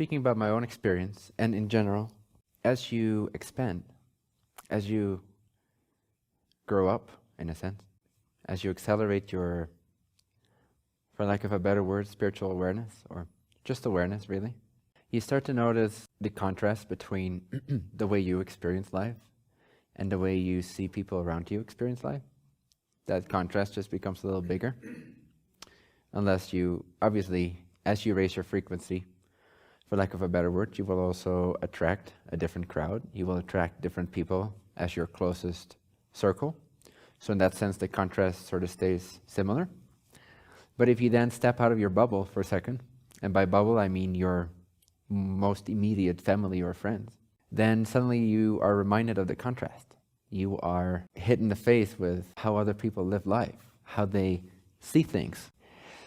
speaking about my own experience, and in general, as you expand, as you grow up, in a sense, as you accelerate your, for lack of a better word, spiritual awareness, or just awareness, really, you start to notice the contrast between the way you experience life and the way you see people around you experience life. That contrast just becomes a little bigger. Unless you, obviously, as you raise your frequency, for lack of a better word, you will also attract a different crowd. You will attract different people as your closest circle. So in that sense, the contrast sort of stays similar. But if you then step out of your bubble for a second, and by bubble I mean your most immediate family or friends, then suddenly you are reminded of the contrast. You are hit in the face with how other people live life, how they see things.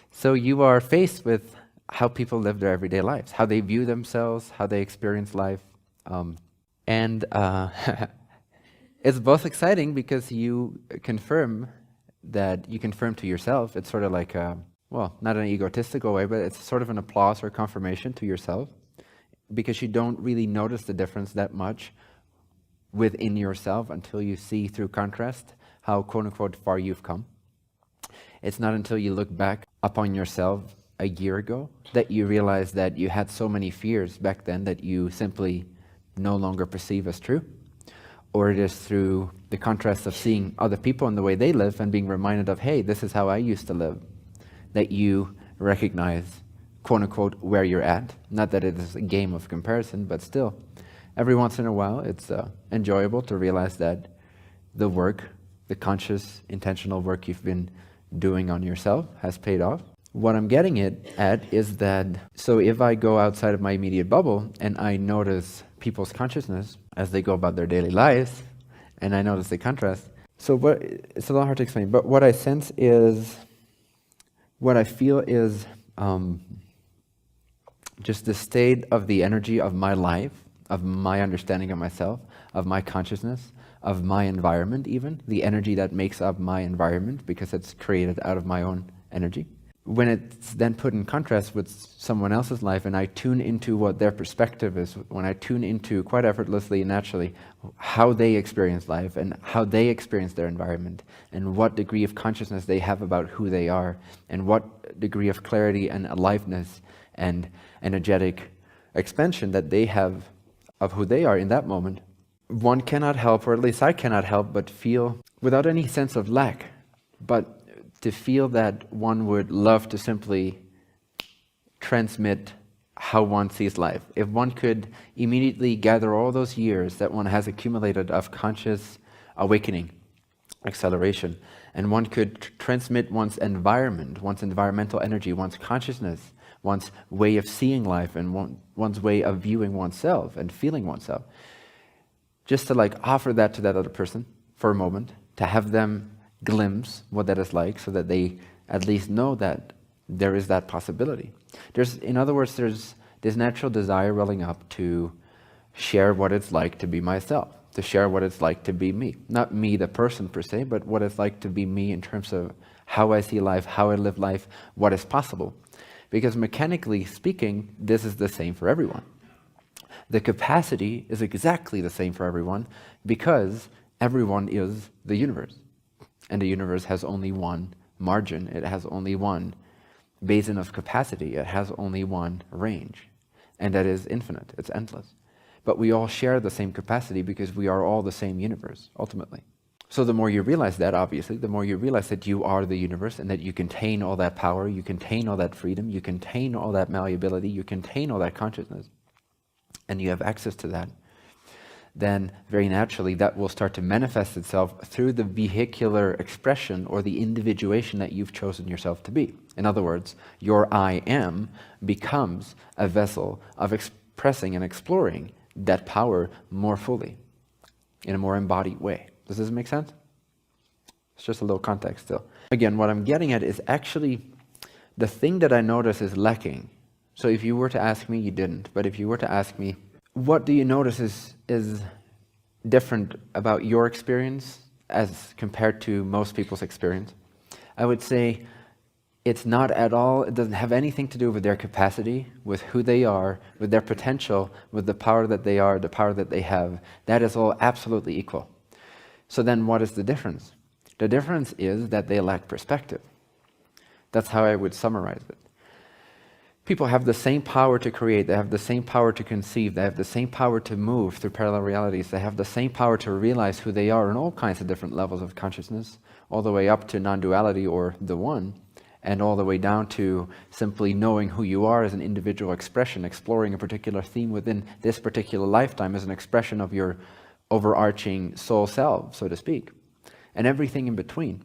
So you are faced with how people live their everyday lives, how they view themselves, how they experience life. And it's both exciting because you confirm to yourself. It's sort of like, well, not in an egotistical way, but it's sort of an applause or confirmation to yourself, because you don't really notice the difference that much within yourself until you see through contrast how quote-unquote far you've come. It's not until you look back upon yourself a year ago that you realize that you had so many fears back then that you simply no longer perceive as true. Or it is through the contrast of seeing other people and the way they live and being reminded of, hey, this is how I used to live, that you recognize, quote-unquote, where you're at. Not that it is a game of comparison, but still, every once in a while, it's enjoyable to realize that the work, the conscious, intentional work you've been doing on yourself has paid off. What I'm getting at is that, so if I go outside of my immediate bubble and I notice people's consciousness as they go about their daily lives, and I notice the contrast, so it's a little hard to explain, but what I sense is, what I feel is just the state of the energy of my life, of my understanding of myself, of my consciousness, of my environment even, the energy that makes up my environment because it's created out of my own energy. When it's then put in contrast with someone else's life and I tune into what their perspective is, when I tune into quite effortlessly and naturally how they experience life and how they experience their environment and what degree of consciousness they have about who they are and what degree of clarity and aliveness and energetic expansion that they have of who they are in that moment, one cannot help, or at least I cannot help but feel, without any sense of lack, but to feel that one would love to simply transmit how one sees life. If one could immediately gather all those years that one has accumulated of conscious awakening, acceleration, and one could transmit one's environment, one's environmental energy, one's consciousness, one's way of seeing life, and one's way of viewing oneself and feeling oneself, just to like offer that to that other person for a moment, to have them glimpse what that is like so that they at least know that there is that possibility. In other words, there's this natural desire welling up to share what it's like to be myself, to share what it's like to be me. Not me the person per se, but what it's like to be me in terms of how I see life, how I live life, what is possible. Because mechanically speaking, this is the same for everyone. The capacity is exactly the same for everyone because everyone is the universe. And the universe has only one margin. It has only one basin of capacity. It has only one range. And that is infinite. It's endless. But we all share the same capacity because we are all the same universe, ultimately. So the more you realize that, obviously, the more you realize that you are the universe and that you contain all that power, you contain all that freedom, you contain all that malleability, you contain all that consciousness, and you have access to that, then very naturally that will start to manifest itself through the vehicular expression or the individuation that you've chosen yourself to be. In other words, your I am becomes a vessel of expressing and exploring that power more fully, in a more embodied way. Does this make sense? It's just a little context still. Again, what I'm getting at is actually the thing that I notice is lacking. So if you were to ask me, you didn't, but if you were to ask me, what do you notice is different about your experience as compared to most people's experience? I would say It's not at all, it doesn't have anything to do with their capacity, with who they are, with their potential, with the power that they are, the power that they have. That is all absolutely equal. So then what is the difference? The difference is that they lack perspective. That's how I would summarize it. People have the same power to create, they have the same power to conceive, they have the same power to move through parallel realities, they have the same power to realize who they are in all kinds of different levels of consciousness, all the way up to non-duality or the one, and all the way down to simply knowing who you are as an individual expression, exploring a particular theme within this particular lifetime as an expression of your overarching soul self, so to speak, and everything in between.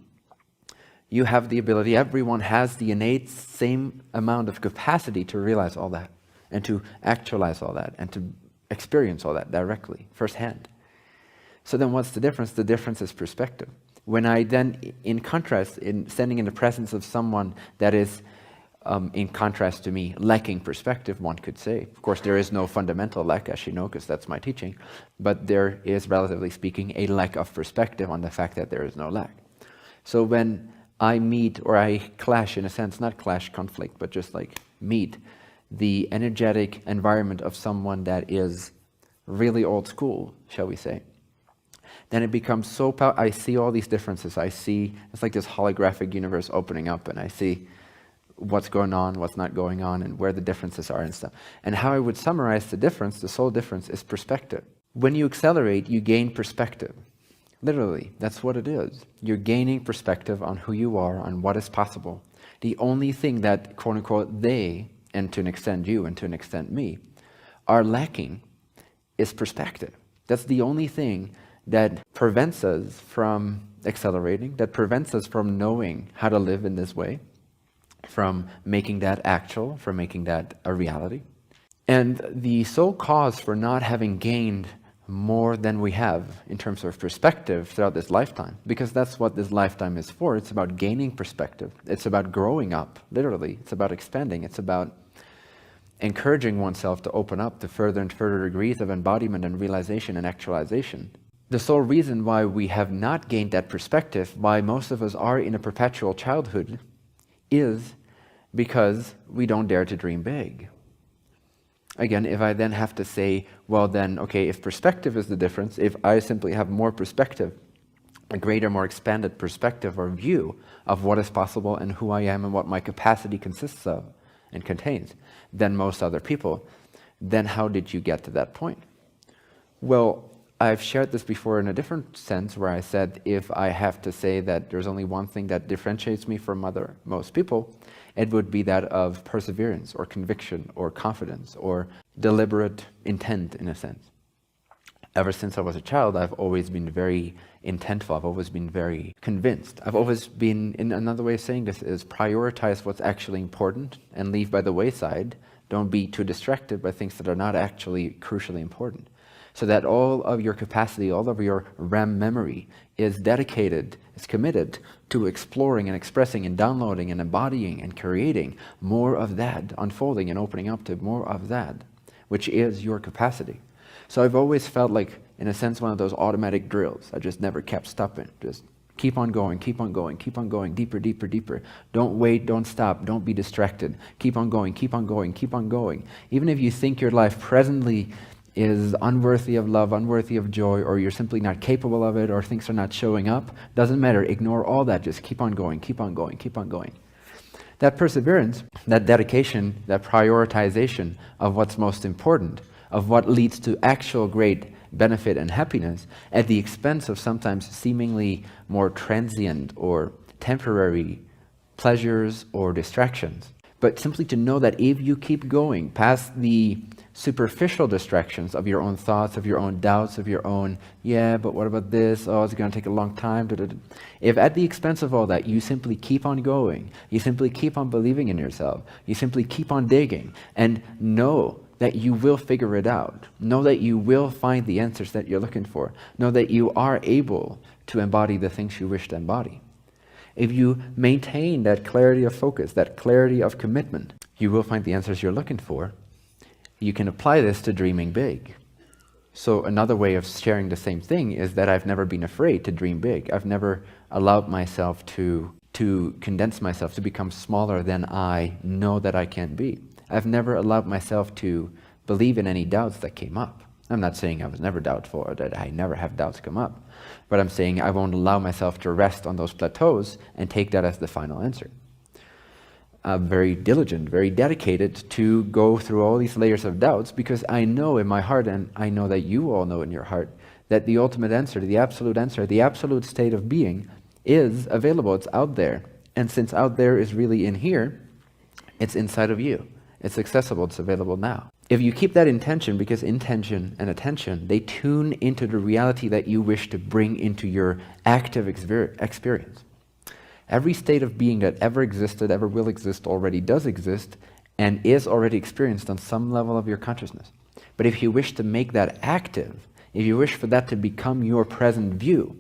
You have the ability, everyone has the innate same amount of capacity to realize all that, and to actualize all that, and to experience all that directly, firsthand. So then what's the difference? The difference is perspective. When I then, in contrast, in standing in the presence of someone that is, in contrast to me, lacking perspective, one could say. Of course, there is no fundamental lack, as you know, because that's my teaching, but there is, relatively speaking, a lack of perspective on the fact that there is no lack. So when I meet, or I clash in a sense, not clash, conflict, but just like meet the energetic environment of someone that is really old school, shall we say, then it becomes so powerful. I see all these differences. I see, it's like this holographic universe opening up, and I see what's going on, what's not going on, and where the differences are and stuff. And how I would summarize the difference, the sole difference, is perspective. When you accelerate, you gain perspective. Literally, that's what it is. You're gaining perspective on who you are, on what is possible. The only thing that, quote unquote, they, and to an extent you, and to an extent me, are lacking is perspective. That's the only thing that prevents us from accelerating, that prevents us from knowing how to live in this way, from making that actual, from making that a reality. And the sole cause for not having gained more than we have in terms of perspective throughout this lifetime, because that's what this lifetime is for. It's about gaining perspective. It's about growing up, literally. It's about expanding. It's about encouraging oneself to open up to further and further degrees of embodiment and realization and actualization. The sole reason why we have not gained that perspective, why most of us are in a perpetual childhood, is because we don't dare to dream big. Again, if I then have to say, well then, okay, if perspective is the difference, if I simply have more perspective, a greater, more expanded perspective or view of what is possible and who I am and what my capacity consists of and contains than most other people, then how did you get to that point? Well, I've shared this before in a different sense where I said if I have to say that there's only one thing that differentiates me from most people, it would be that of perseverance or conviction or confidence or deliberate intent in a sense. Ever since I was a child, I've always been very intentful. I've always been very convinced. I've always been, in another way of saying this is prioritize what's actually important and leave by the wayside. Don't be too distracted by things that are not actually crucially important. So that all of your capacity, all of your RAM memory is dedicated, is committed to exploring and expressing and downloading and embodying and creating more of that, unfolding and opening up to more of that, which is your capacity. So I've always felt like, in a sense, one of those automatic drills. I just never kept stopping. Just keep on going, keep on going, keep on going, deeper, deeper, deeper. Don't wait, don't stop, don't be distracted. Keep on going, keep on going, keep on going. Even if you think your life presently is unworthy of love, unworthy of joy, or you're simply not capable of it, or things are not showing up, doesn't matter. Ignore all that. Just keep on going, keep on going, keep on going. That perseverance, that dedication, that prioritization of what's most important, of what leads to actual great benefit and happiness at the expense of sometimes seemingly more transient or temporary pleasures or distractions. But simply to know that if you keep going past the superficial distractions of your own thoughts, of your own doubts, of your own, yeah, but what about this? Oh, it's going to take a long time. If at the expense of all that, you simply keep on going, you simply keep on believing in yourself, you simply keep on digging, and know that you will figure it out. Know that you will find the answers that you're looking for. Know that you are able to embody the things you wish to embody. If you maintain that clarity of focus, that clarity of commitment, you will find the answers you're looking for. You can apply this to dreaming big. So another way of sharing the same thing is that I've never been afraid to dream big. I've never allowed myself to to condense myself, to become smaller than I know that I can be. I've never allowed myself to believe in any doubts that came up. I'm not saying I was never doubtful or that I never have doubts come up, but I'm saying I won't allow myself to rest on those plateaus and take that as the final answer. I'm very diligent, very dedicated to go through all these layers of doubts, because I know in my heart, and I know that you all know in your heart, that the ultimate answer, the absolute state of being is available. It's out there. And since out there is really in here, it's inside of you. It's accessible. It's available now. If you keep that intention, because intention and attention, they tune into the reality that you wish to bring into your active experience. Every state of being that ever existed, ever will exist, already does exist, and is already experienced on some level of your consciousness. But if you wish to make that active, if you wish for that to become your present view,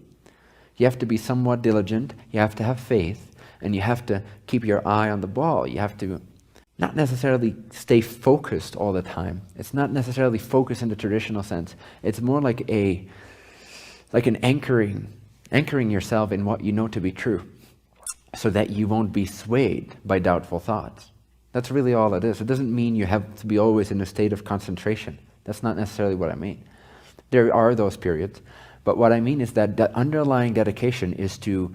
you have to be somewhat diligent, you have to have faith, and you have to keep your eye on the ball. You have to not necessarily stay focused all the time. It's not necessarily focus in the traditional sense. It's more like an anchoring yourself in what you know to be true, so that you won't be swayed by doubtful thoughts. That's really all it is. It doesn't mean you have to be always in a state of concentration. That's not necessarily what I mean. There are those periods, but what I mean is that the underlying dedication is to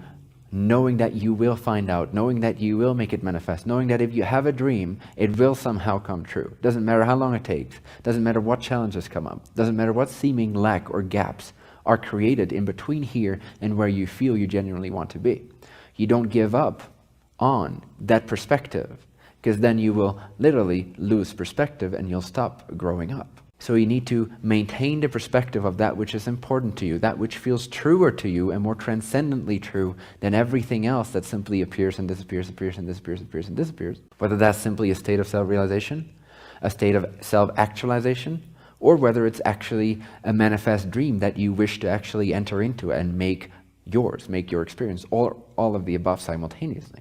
knowing that you will find out, knowing that you will make it manifest, knowing that if you have a dream, it will somehow come true. Doesn't matter how long it takes, doesn't matter what challenges come up, doesn't matter what seeming lack or gaps are created in between here and where you feel you genuinely want to be. You don't give up on that perspective, because then you will literally lose perspective and you'll stop growing up. So you need to maintain the perspective of that which is important to you, that which feels truer to you and more transcendently true than everything else that simply appears and disappears, appears and disappears, appears and disappears. Whether that's simply a state of self-realization, a state of self-actualization, or whether it's actually a manifest dream that you wish to actually enter into and make yours, make your experience, or all of the above simultaneously.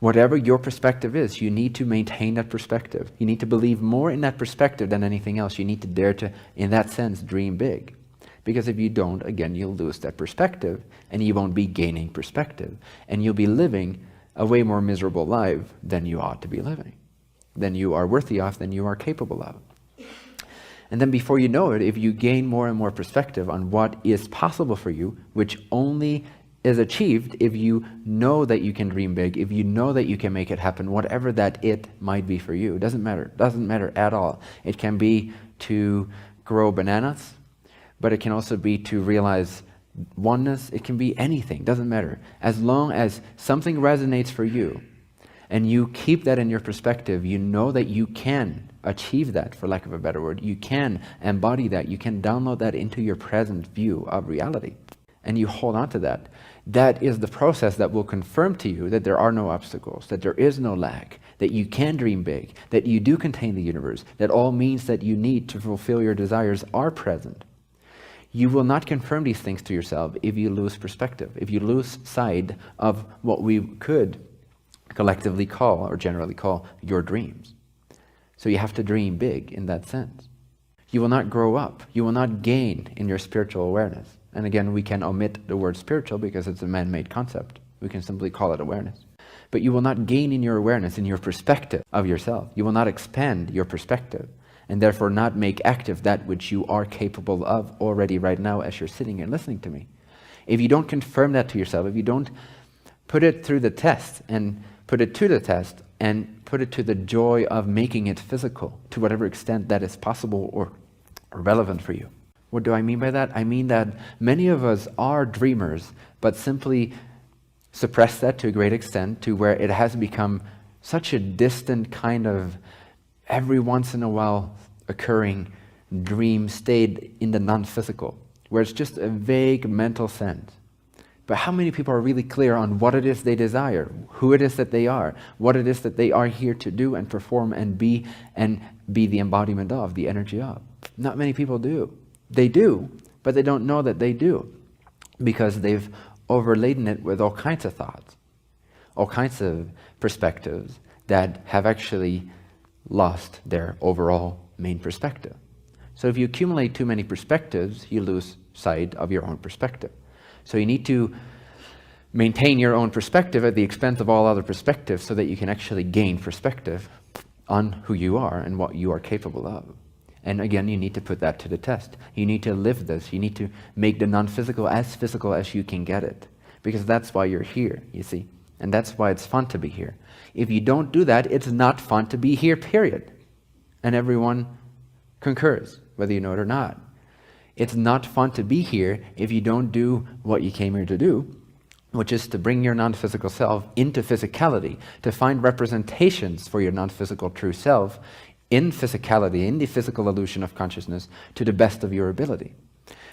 Whatever your perspective is, you need to maintain that perspective. You need to believe more in that perspective than anything else. You need to dare to, in that sense, dream big. Because if you don't, again, you'll lose that perspective, and you won't be gaining perspective. And you'll be living a way more miserable life than you ought to be living, than you are worthy of, than you are capable of. And then before you know it, if you gain more and more perspective on what is possible for you, which only is achieved if you know that you can dream big, if you know that you can make it happen, whatever that it might be for you. It doesn't matter at all. It can be to grow bananas, but it can also be to realize oneness. It can be anything, doesn't matter. As long as something resonates for you and you keep that in your perspective, you know that you can achieve that, for lack of a better word. You can embody that. You can download that into your present view of reality. And you hold on to that. That is the process that will confirm to you that there are no obstacles, that there is no lack, that you can dream big, that you do contain the universe, that all means that you need to fulfill your desires are present. You will not confirm these things to yourself if you lose perspective, if you lose sight of what we could collectively call, or generally call, your dreams. So you have to dream big in that sense. You will not grow up. You will not gain in your spiritual awareness. And again, we can omit the word spiritual because it's a man-made concept. We can simply call it awareness. But you will not gain in your awareness, in your perspective of yourself. You will not expand your perspective, and therefore not make active that which you are capable of already right now as you're sitting here listening to me. If you don't confirm that to yourself, if you don't put it through the test and put it to the test and put it to the joy of making it physical to whatever extent that is possible or relevant for you. What do I mean by that? I mean that many of us are dreamers, but simply suppress that to a great extent to where it has become such a distant kind of every once in a while occurring dream state in the non-physical, where it's just a vague mental sense. But how many people are really clear on what it is they desire, who it is that they are, what it is that they are here to do and perform and be the embodiment of, the energy of? Not many people do. They do, but they don't know that they do, because they've overladen it with all kinds of thoughts, all kinds of perspectives that have actually lost their overall main perspective. So if you accumulate too many perspectives, you lose sight of your own perspective. So you need to maintain your own perspective at the expense of all other perspectives so that you can actually gain perspective on who you are and what you are capable of. And again, you need to put that to the test. You need to live this. You need to make the non-physical as you can get it. Because that's why you're here, you see. And that's why it's fun to be here. If you don't do that, it's not fun to be here, period. And everyone concurs, whether you know it or not. It's not fun to be here if you don't do what you came here to do, which is to bring your non-physical self into physicality, to find representations for your non-physical true self in physicality, in the physical illusion of consciousness, to the best of your ability.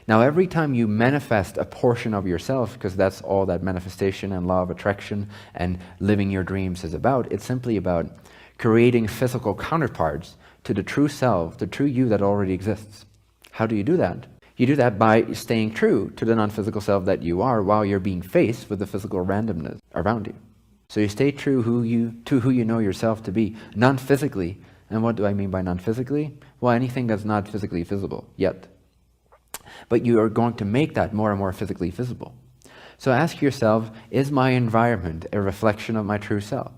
Now, every time you manifest a portion of yourself, because that's all that manifestation and law of attraction and living your dreams is about, it's simply about creating physical counterparts to the true self, the true you that already exists. How do you do that? You do that by staying true to the non-physical self that you are while you're being faced with the physical randomness around you. So you stay true to who you know yourself to be, non-physically. And what do I mean by non-physically? Well, anything that's not physically visible yet. But you are going to make that more and more physically visible. So ask yourself, is my environment a reflection of my true self?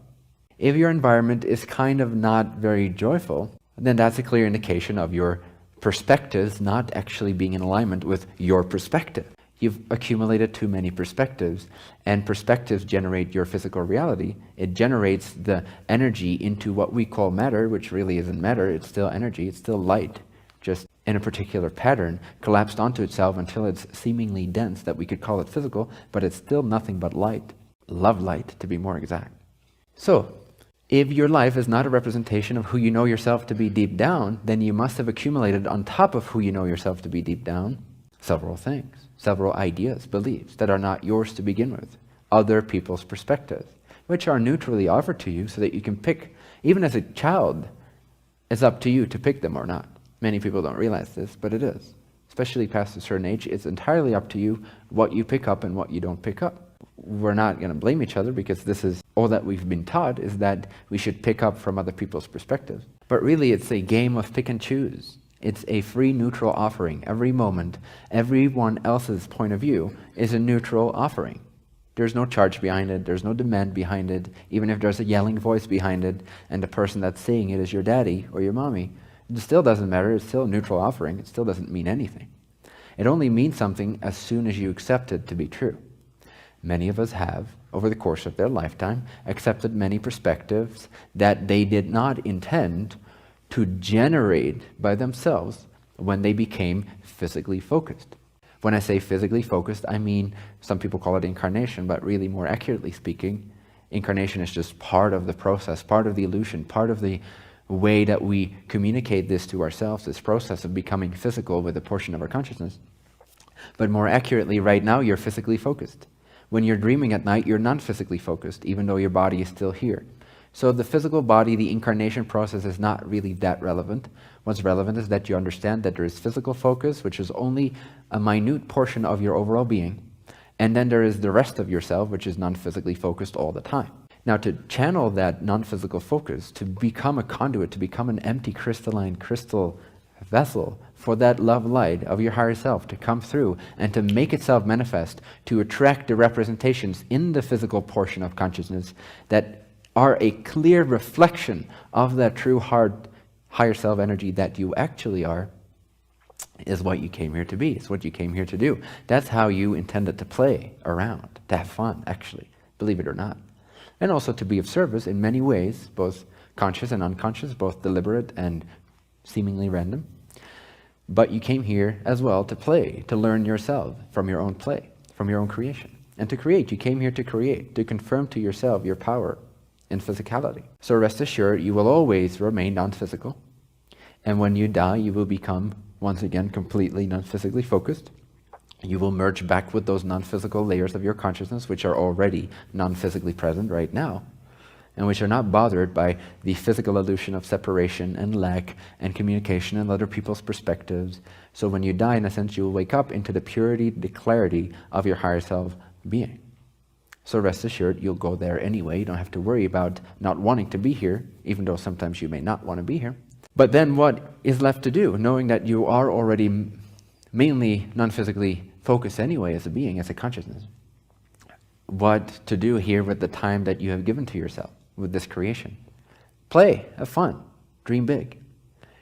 If your environment is kind of not very joyful, then that's a clear indication of your perspectives not actually being in alignment with your perspective. You've accumulated too many perspectives, and perspectives generate your physical reality. It generates the energy into what we call matter, which really isn't matter. It's still energy, it's still light, just in a particular pattern, collapsed onto itself until it's seemingly dense that we could call it physical, but it's still nothing but light. Love light, to be more exact. So, if your life is not a representation of who you know yourself to be deep down, then you must have accumulated on top of who you know yourself to be deep down several things, several ideas, beliefs that are not yours to begin with, other people's perspectives, which are neutrally offered to you so that you can pick. Even as a child, it's up to you to pick them or not. Many people don't realize this, but it is. Especially past a certain age, it's entirely up to you what you pick up and what you don't pick up. We're not going to blame each other because this is all that we've been taught, is that we should pick up from other people's perspectives. But really, it's a game of pick and choose. It's a free neutral offering. Every moment, everyone else's point of view is a neutral offering. There's no charge behind it. There's no demand behind it. Even if there's a yelling voice behind it and the person that's saying it is your daddy or your mommy, it still doesn't matter. It's still a neutral offering. It still doesn't mean anything. It only means something as soon as you accept it to be true. Many of us have, over the course of their lifetime, accepted many perspectives that they did not intend to generate by themselves when they became physically focused. When I say physically focused, I mean, some people call it incarnation, but really more accurately speaking, incarnation is just part of the process, part of the illusion, part of the way that we communicate this to ourselves, this process of becoming physical with a portion of our consciousness. But more accurately, right now, you're physically focused. When you're dreaming at night, you're non-physically focused, even though your body is still here. So the physical body, the incarnation process is not really that relevant. What's relevant is that you understand that there is physical focus, which is only a minute portion of your overall being. And then there is the rest of yourself, which is non-physically focused all the time. Now, to channel that non-physical focus, to become a conduit, to become an empty crystalline crystal vessel for that love light of your higher self to come through and to make itself manifest, to attract the representations in the physical portion of consciousness that are a clear reflection of that true heart, higher self energy that you actually are, is what you came here to be. It's what you came here to do. That's how you intended to play around, to have fun, actually, believe it or not. And also to be of service in many ways, both conscious and unconscious, both deliberate and seemingly random. But you came here as well to play, to learn yourself from your own play, from your own creation. And to create, you came here to create, to confirm to yourself your power in physicality. So rest assured, you will always remain non-physical. And when you die, you will become, once again, completely non-physically focused. You will merge back with those non-physical layers of your consciousness, which are already non-physically present right now, and which are not bothered by the physical illusion of separation and lack and communication and other people's perspectives. So when you die, in a sense, you will wake up into the purity, the clarity of your higher self being. So rest assured, you'll go there anyway. You don't have to worry about not wanting to be here, even though sometimes you may not want to be here. But then what is left to do, knowing that you are already mainly non-physically focused anyway as a being, as a consciousness? what to do here with the time that you have given to yourself, with this creation. Play, have fun, dream big.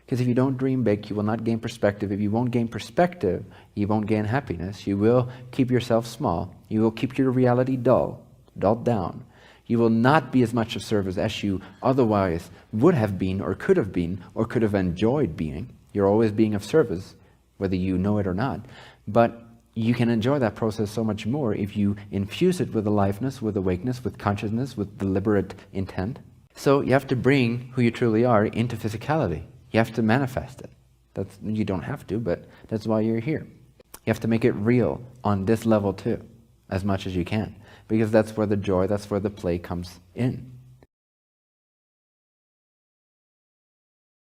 Because if you don't dream big, you will not gain perspective. If you won't gain perspective, you won't gain happiness. You will keep yourself small. You will keep your reality dulled down. You will not be as much of service as you otherwise would have been or could have enjoyed being. You're always being of service, whether you know it or not. But you can enjoy that process so much more if you infuse it with aliveness, with awakeness, with consciousness, with deliberate intent. So you have to bring who you truly are into physicality. You have to manifest it. You don't have to, but that's why you're here. You have to make it real on this level too, as much as you can. Because that's where the joy, that's where the play comes in.